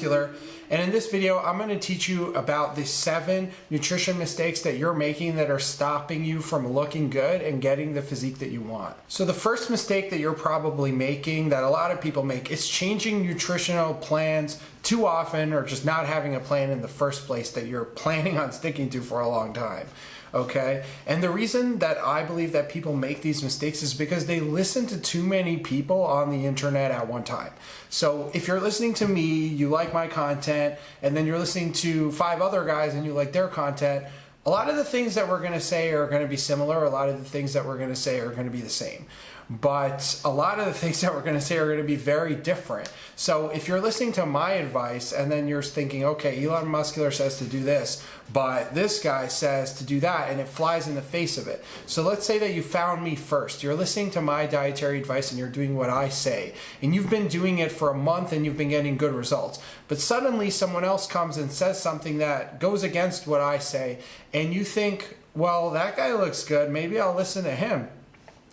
Muscular, and in this video I'm going to teach you about the 7 nutrition mistakes that you're making that are stopping you from looking good and getting the physique that you want. So the first mistake that you're probably making, that a lot of people make, is changing nutritional plans too often, or just not having a plan in the first place that you're planning on sticking to for a long time. Okay, and the reason that I believe that people make these mistakes is because they listen to too many people on the internet at one time. So if you're listening to me, you like my content, and then you're listening to 5 other guys and you like their content, a lot of the things that we're going to say are going to be similar. A lot of the things that we're going to say are going to be the same. But a lot of the things that we're going to say are going to be very different. So if you're listening to my advice and then you're thinking, okay, Elon Muscular says to do this, but this guy says to do that, and it flies in the face of it. So let's say that you found me first. You're listening to my dietary advice and you're doing what I say, and you've been doing it for a month and you've been getting good results. But suddenly someone else comes and says something that goes against what I say, and you think, well, that guy looks good, maybe I'll listen to him.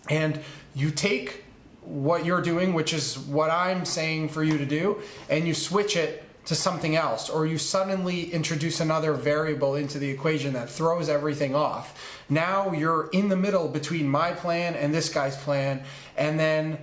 And you take what you're doing, which is what I'm saying for you to do, and you switch it to something else, or you suddenly introduce another variable into the equation that throws everything off. Now you're in the middle between my plan and this guy's plan, and then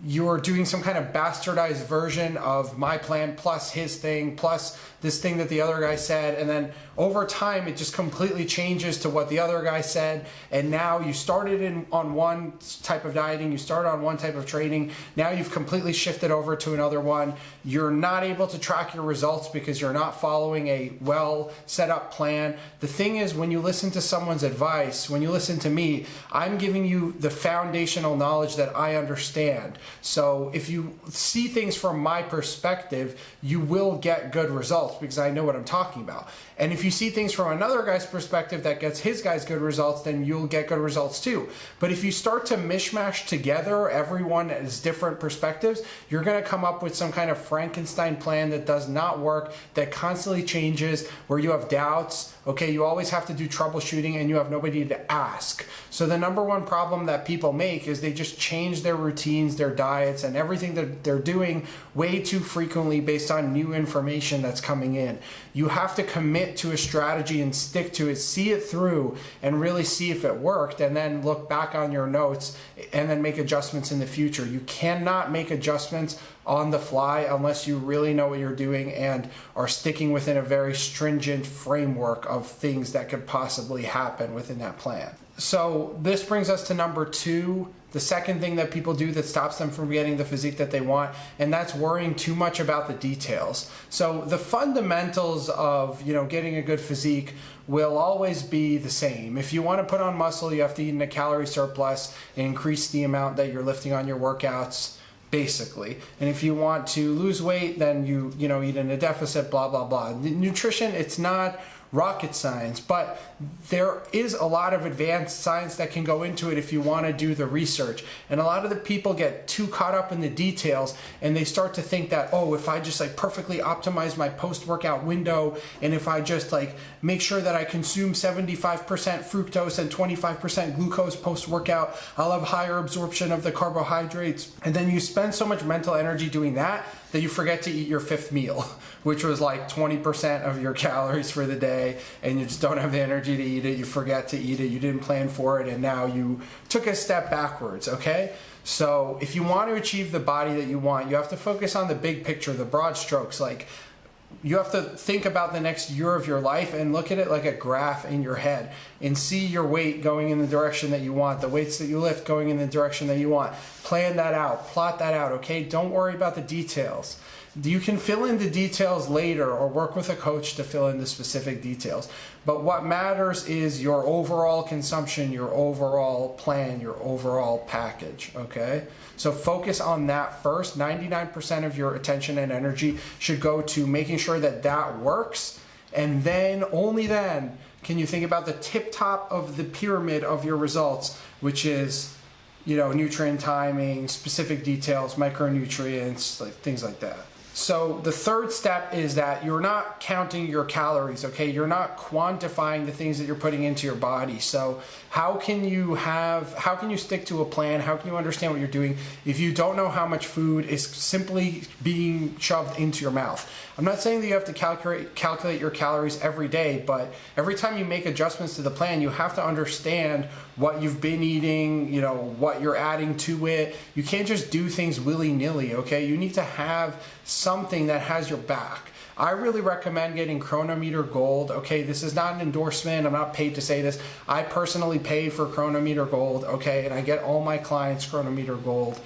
you're doing some kind of bastardized version of my plan plus his thing plus this thing that the other guy said, and then over time it just completely changes to what the other guy said, and now you started on one type of dieting, you started on one type of training, now you've completely shifted over to another one. You're not able to track your results because you're not following a well set up plan. The thing is, when you listen to someone's advice, when you listen to me, I'm giving you the foundational knowledge that I understand. So if you see things from my perspective, you will get good results because I know what I'm talking about. And if you see things from another guy's perspective that gets his guys good results, then you'll get good results too. But if you start to mishmash together, everyone has different perspectives, you're going to come up with some kind of Frankenstein plan that does not work, that constantly changes, where you have doubts. Okay, you always have to do troubleshooting and you have nobody to ask. So the number one problem that people make is they just change their routines, their diets, and everything that they're doing way too frequently based on new information that's coming in. You have to commit to a strategy and stick to it, see it through, and really see if it worked, and then look back on your notes and then make adjustments in the future. You cannot make adjustments on the fly unless you really know what you're doing and are sticking within a very stringent framework of things that could possibly happen within that plan. So this brings us to number 2, the second thing that people do that stops them from getting the physique that they want, and that's worrying too much about the details. So the fundamentals of, getting a good physique will always be the same. If you want to put on muscle, you have to eat in a calorie surplus and increase the amount that you're lifting on your workouts, basically. And if you want to lose weight, then you eat in a deficit, blah, blah, blah. Nutrition, it's not rocket science, but there is a lot of advanced science that can go into it if you want to do the research. And a lot of the people get too caught up in the details, and they start to think that, oh, if I just perfectly optimize my post-workout window, and if I just make sure that I consume 75% fructose and 25% glucose post-workout, I'll have higher absorption of the carbohydrates. And then you spend so much mental energy doing that you forget to eat your 5th meal, which was 20% of your calories for the day, and you just don't have the energy to eat it, you forget to eat it, you didn't plan for it, and now you took a step backwards, okay? So if you want to achieve the body that you want, you have to focus on the big picture, the broad strokes. You have to think about the next year of your life and look at it like a graph in your head and see your weight going in the direction that you want, the weights that you lift going in the direction that you want. Plan that out, plot that out, okay? Don't worry about the details. You can fill in the details later or work with a coach to fill in the specific details. But what matters is your overall consumption, your overall plan, your overall package, okay? So focus on that first. 99% of your attention and energy should go to making sure that that works, and then, only then, can you think about the tip top of the pyramid of your results, which is, nutrient timing, specific details, micronutrients, things like that. So the third step is that you're not counting your calories, okay? You're not quantifying the things that you're putting into your body. So how can you stick to a plan? How can you understand what you're doing if you don't know how much food is simply being shoved into your mouth? I'm not saying that you have to calculate your calories every day, but every time you make adjustments to the plan, you have to understand what you've been eating, you know, what you're adding to it. You can't just do things willy-nilly, okay? You need to have something that has your back. I really recommend getting Chronometer Gold. Okay, this is not an endorsement. I'm not paid to say this. I personally pay for Chronometer Gold, okay, and I get all my clients Chronometer Gold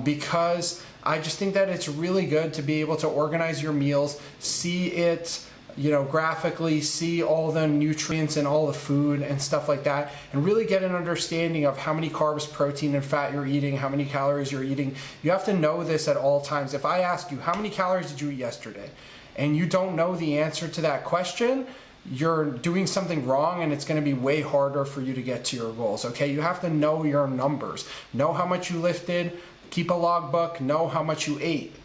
because I just think that it's really good to be able to organize your meals, see it, you know, graphically, see all the nutrients and all the food and stuff like that, and really get an understanding of how many carbs, protein, and fat you're eating, how many calories you're eating. You have to know this at all times. If I ask you, how many calories did you eat yesterday? And you don't know the answer to that question, you're doing something wrong, and it's going to be way harder for you to get to your goals, okay? You have to know your numbers. Know how much you lifted, keep a logbook, know how much you ate.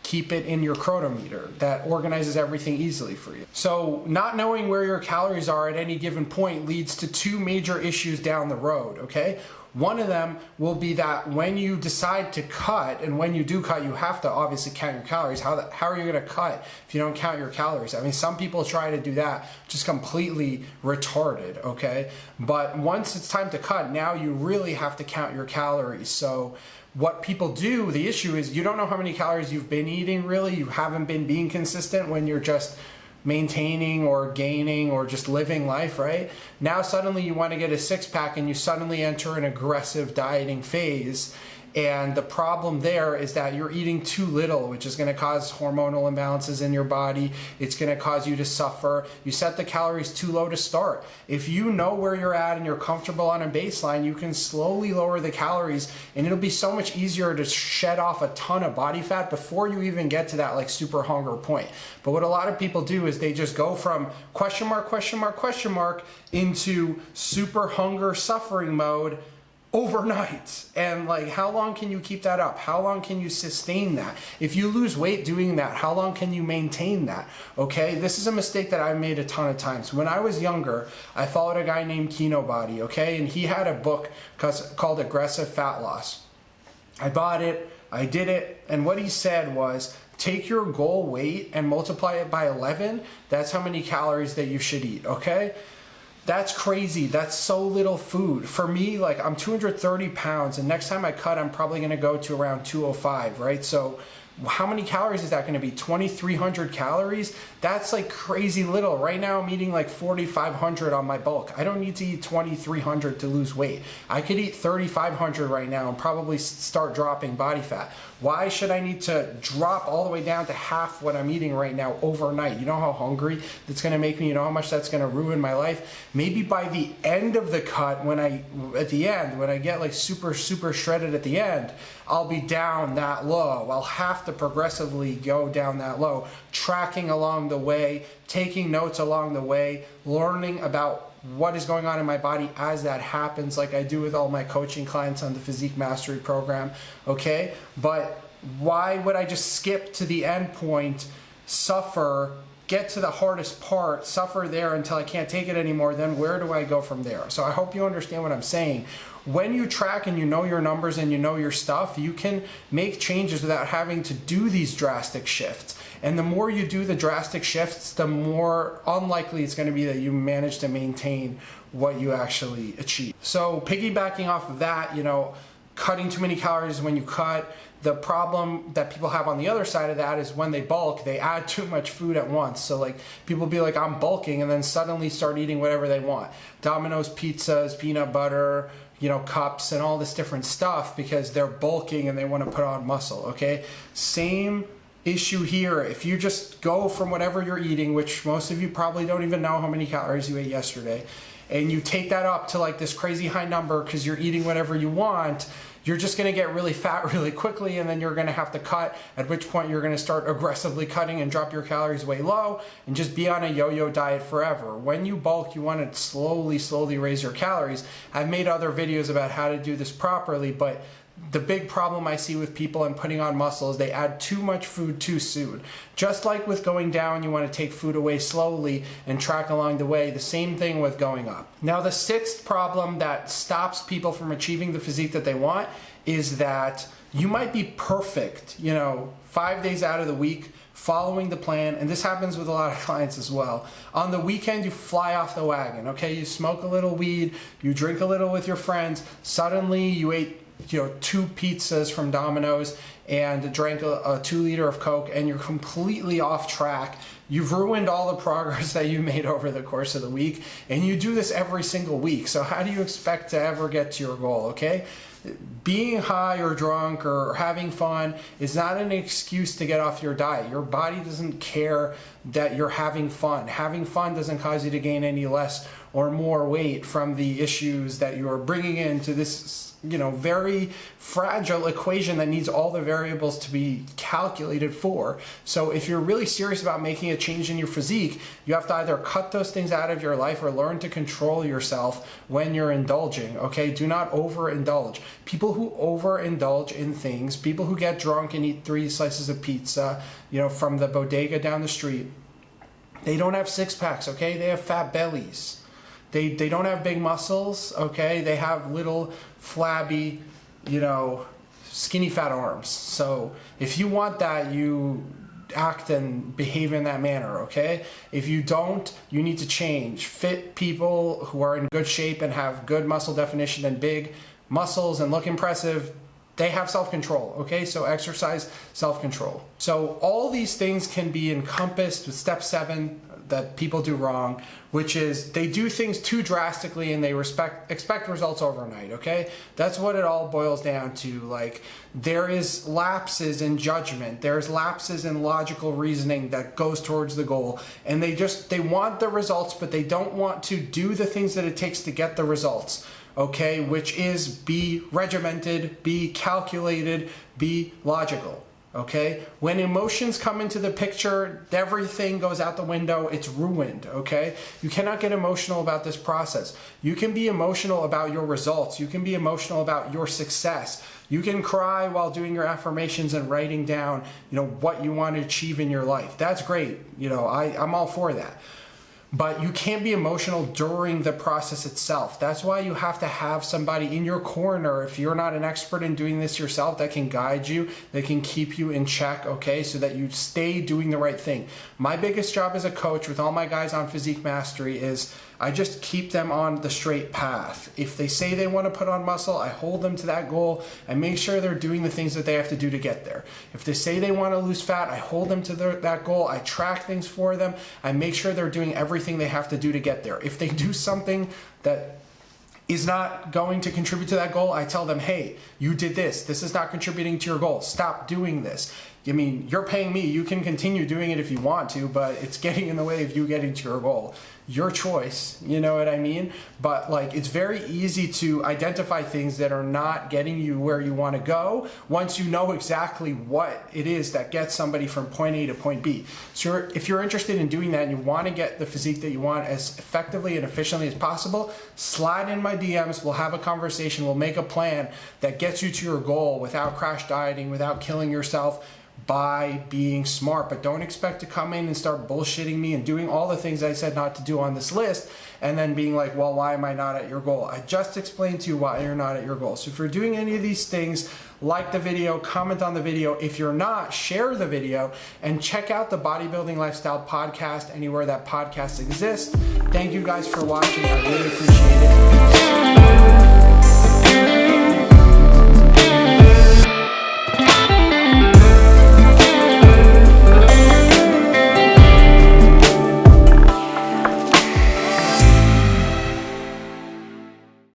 Keep it in your chronometer. That organizes everything easily for you. So not knowing where your calories are at any given point leads to two major issues down the road, okay? One of them will be that when you decide to cut, and when you do cut, you have to obviously count your calories. How are you going to cut if you don't count your calories? I mean, some people try to do that, just completely retarded, okay? But once it's time to cut, now you really have to count your calories. So what people do, the issue is you don't know how many calories you've been eating really. You haven't been being consistent when you're just maintaining or gaining or just living life, right? Now suddenly you want to get a six-pack and you suddenly enter an aggressive dieting phase. And the problem there is that you're eating too little, which is going to cause hormonal imbalances in your body. It's going to cause you to suffer. You set the calories too low to start. If you know where you're at and you're comfortable on a baseline, you can slowly lower the calories, and it'll be so much easier to shed off a ton of body fat before you even get to that like super hunger point. But what a lot of people do is they just go from question mark, question mark, question mark into super hunger suffering mode overnight. And like, how long can you keep that up? How long can you sustain that? If you lose weight doing that, how long can you maintain that? Okay, this is a mistake that I made a ton of times. When I was younger, I followed a guy named Kino Body, okay, and he had a book called Aggressive Fat Loss. I bought it, I did it, and what he said was, take your goal weight and multiply it by 11. That's how many calories that you should eat, okay? That's crazy. That's so little food. For me, like, I'm 230 pounds, and next time I cut, I'm probably going to go to around 205, right? So how many calories is that going to be? 2,300 calories? That's like crazy little. Right now I'm eating like 4,500 on my bulk. I don't need to eat 2,300 to lose weight. I could eat 3,500 right now and probably start dropping body fat. Why should I need to drop all the way down to half what I'm eating right now overnight? You know how hungry that's going to make me? You know how much that's going to ruin my life? Maybe by the end of the cut, when I get like super shredded at the end, I'll be down that low. I'll have to progressively go down that low, tracking along the way, taking notes along the way, learning about what is going on in my body as that happens, like I do with all my coaching clients on the Physique Mastery program, okay? But why would I just skip to the end point, suffer, get to the hardest part, suffer there until I can't take it anymore? Then where do I go from there? So I hope you understand what I'm saying. When you track and you know your numbers and you know your stuff, you can make changes without having to do these drastic shifts. And the more you do the drastic shifts, the more unlikely it's going to be that you manage to maintain what you actually achieve. So piggybacking off of that, you know, cutting too many calories when you cut. The problem that people have on the other side of that is when they bulk, they add too much food at once. So like, people be like, I'm bulking, and then suddenly start eating whatever they want. Domino's pizzas, peanut butter, you know, cups, and all this different stuff because they're bulking and they want to put on muscle, okay? Same issue here. If you just go from whatever you're eating, which most of you probably don't even know how many calories you ate yesterday, and you take that up to like this crazy high number because you're eating whatever you want, you're just going to get really fat really quickly, and then you're going to have to cut, at which point you're going to start aggressively cutting and drop your calories way low and just be on a yo-yo diet forever. When you bulk, you want to slowly raise your calories. I've made other videos about how to do this properly, but the big problem I see with people and putting on muscle is they add too much food too soon. Just like with going down, you want to take food away slowly and track along the way. The same thing with going up. Now, the sixth problem that stops people from achieving the physique that they want is that you might be perfect, 5 days out of the week, following the plan, and this happens with a lot of clients as well. On the weekend, you fly off the wagon, okay? You smoke a little weed, you drink a little with your friends, suddenly you ate 2 pizzas from Domino's and drank a 2 liter of Coke, and you're completely off track. You've ruined all the progress that you made over the course of the week, and you do this every single week. So how do you expect to ever get to your goal, okay? Being high or drunk or having fun is not an excuse to get off your diet. Your body doesn't care that you're having fun. Having fun doesn't cause you to gain any less or more weight from the issues that you're bringing into this very fragile equation that needs all the variables to be calculated for. So if you're really serious about making a change in your physique, you have to either cut those things out of your life or learn to control yourself when you're indulging, okay? Do not overindulge. People who overindulge in things, people who get drunk and eat 3 slices of pizza, from the bodega down the street, they don't have six packs, okay? They have fat bellies. They don't have big muscles, okay? They have little flabby, skinny fat arms. So if you want that, you act and behave in that manner, okay? If you don't, you need to change. Fit people who are in good shape and have good muscle definition and big muscles and look impressive, they have self-control, okay? So exercise self-control. So all these things can be encompassed with step 7 that people do wrong, which is they do things too drastically and they expect results overnight, okay? That's what it all boils down to. Like, there is lapses in judgment, there's lapses in logical reasoning that goes towards the goal, and they want the results, but they don't want to do the things that it takes to get the results, okay? Which is be regimented, be calculated, be logical. Okay? When emotions come into the picture, everything goes out the window. It's ruined, okay? You cannot get emotional about this process. You can be emotional about your results. You can be emotional about your success. You can cry while doing your affirmations and writing down, what you want to achieve in your life. That's great. I'm all for that. But you can't be emotional during the process itself. That's why you have to have somebody in your corner, if you're not an expert in doing this yourself, that can guide you, that can keep you in check, okay, so that you stay doing the right thing. My biggest job as a coach with all my guys on Physique Mastery is I just keep them on the straight path. If they say they want to put on muscle, I hold them to that goal and make sure they're doing the things that they have to do to get there. If they say they want to lose fat, I hold them to that goal. I track things for them. I make sure they're doing everything they have to do to get there. If they do something that is not going to contribute to that goal, I tell them, hey, you did this. This is not contributing to your goal. Stop doing this. You're paying me. You can continue doing it if you want to, but it's getting in the way of you getting to your goal. Your choice, you know what I mean? But it's very easy to identify things that are not getting you where you want to go once you know exactly what it is that gets somebody from point A to point B. So if you're interested in doing that and you want to get the physique that you want as effectively and efficiently as possible, slide in my DMs. We'll have a conversation. We'll make a plan that gets you to your goal without crash dieting, without killing yourself, by being smart. But don't expect to come in and start bullshitting me and doing all the things I said not to do on this list and then being like, well, why am I not at your goal? I just explained to you why you're not at your goal. So if you're doing any of these things, like the video, comment on the video. If you're not, share the video and check out the Bodybuilding Lifestyle podcast anywhere that podcast exists. Thank you guys for watching. I really appreciate it.